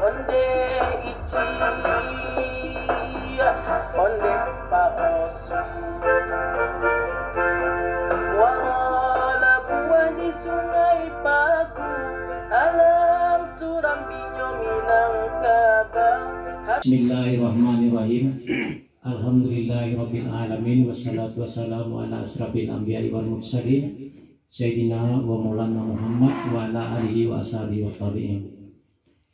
onde ichi onde paosu wala buah di sungai Paku alam suram binyo Minangkabau. Bismillahirrahmanirrahim. Alhamdulillahirabbil alamin wassalatu wassalamu ala asrafil anbiya'i wal mursalin sayyidina wa maulana Muhammad wa ala alihi wa ashabihi wa tabi'in.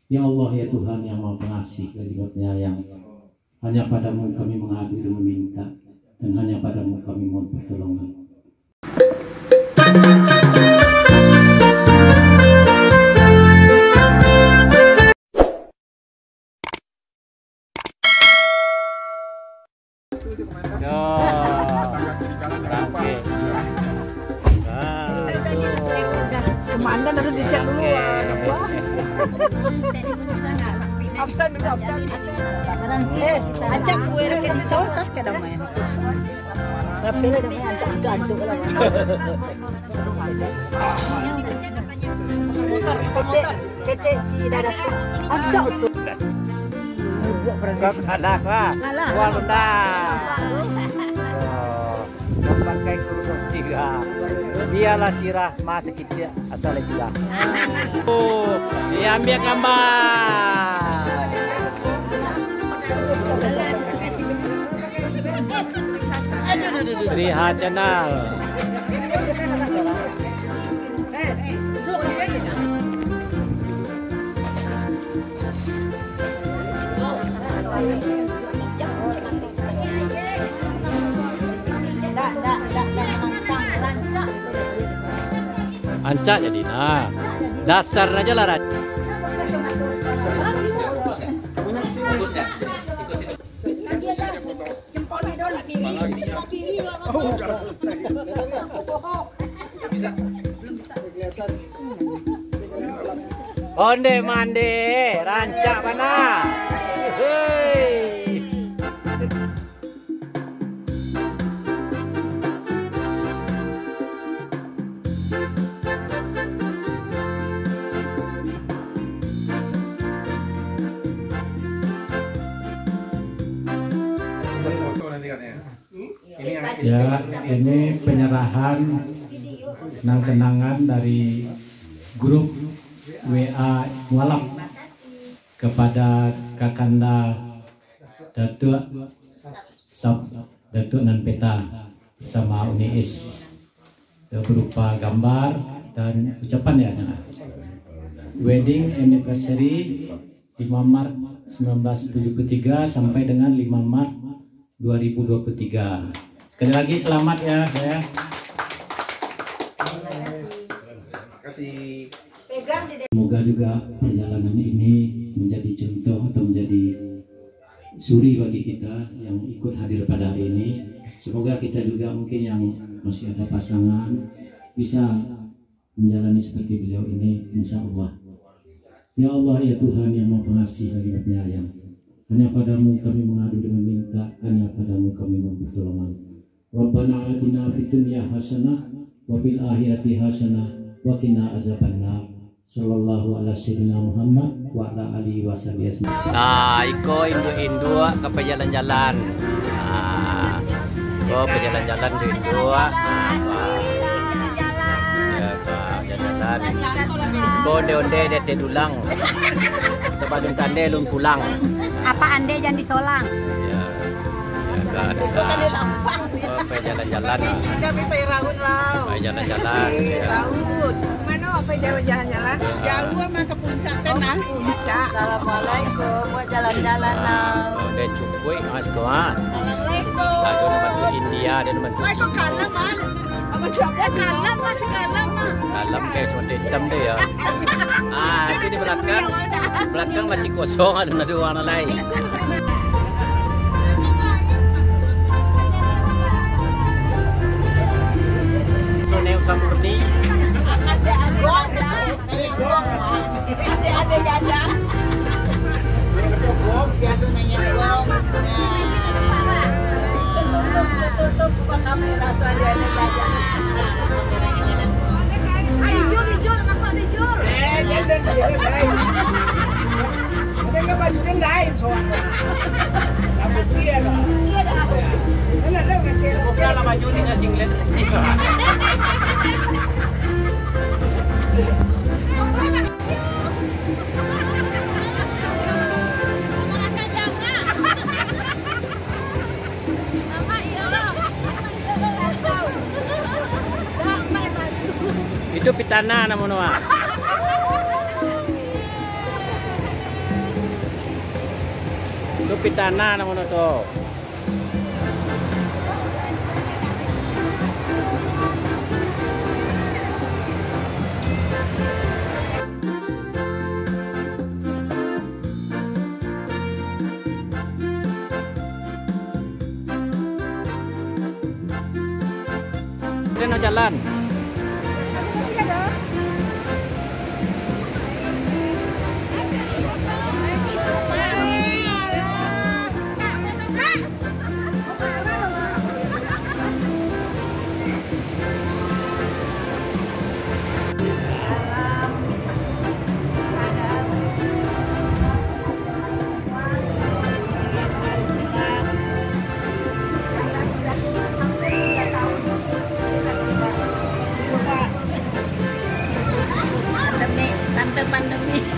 Ya Allah, ya Tuhan yang Maha Pengasih lagi penyayang, hanya padamu kami mengadu dan meminta, dan hanya padamu kami mohon pertolongan. Komandan harus dicek dulu. Absen dulu, absen. Acak kue rakyat dicolok ke damai. Tapi lah damai antuk-antuk lah. Kecek ci dadak. Acak tu. Buat perangkat. Kalah kah? Wah rendah. Pakai kerudung sirah. Dialah sirah masa kita asal sirah. Oh, ambil gambar. Lihat channel. Ancak jadi nah. Dasar aja lah. Onde mande, rancak mana? Hei. Ya, ini penyerahan kenang-kenangan dari grup WA Mualaf kepada Kakanda Datuk Datuk Nanpeta bersama UNIS berupa gambar dan ucapan ya. Wedding anniversary 5 Maret 1973 sampai dengan 5 Maret 2023. Sekali lagi selamat ya saya. Semoga juga perjalanan ini menjadi contoh atau menjadi suri bagi kita yang ikut hadir pada hari ini. Semoga kita juga mungkin yang masih ada pasangan bisa menjalani seperti beliau ini, insya Allah. Ya Allah, ya Tuhan yang Maha Pengasih lagi penyayang, hanya padamu kami mengadu dan meminta, hanya padamu kami mohon pertolongan. Rabbana atina fid dunya hasanah wa fil akhirati hasanah wa qina azabannar. Sallallahu ala sayyidina Muhammad wa ala alihi wasallam. Nah, iko Indo ke jalan-jalan. Nah, ke jalan-jalan di Indo. Jalan-jalan. Onde-onde dete dulang. Sebelum tande lun pulang. Apa ande jangan disolang? Ya. Pe jalan-jalan. Kami pe raun lau. Pe jalan-jalan. Raun. Mana apa jalan-jalan? Jauh sama ke puncak tenan. Puncak. Assalamualaikum. Mau jalan-jalan lau. Onde cukuy mas ko ha. Assalamualaikum. Ada bantu India dan bantu. Mai kok kalam ah. Apa siapa kalam mas kalam ah. Dalam kayak cuma hitam deh ya. Ah, itu di belakang. Belakang masih kosong, ada dua warna lain. Neo Samurni. Ada janda. Biasa nanya gong. Tutup kamera tuh ada janda. Ayo Jul, anak Pak Jul. Itu pitana namun wa. Itu pitana namun to. Kita jalan. Pandemi, tante pandemi.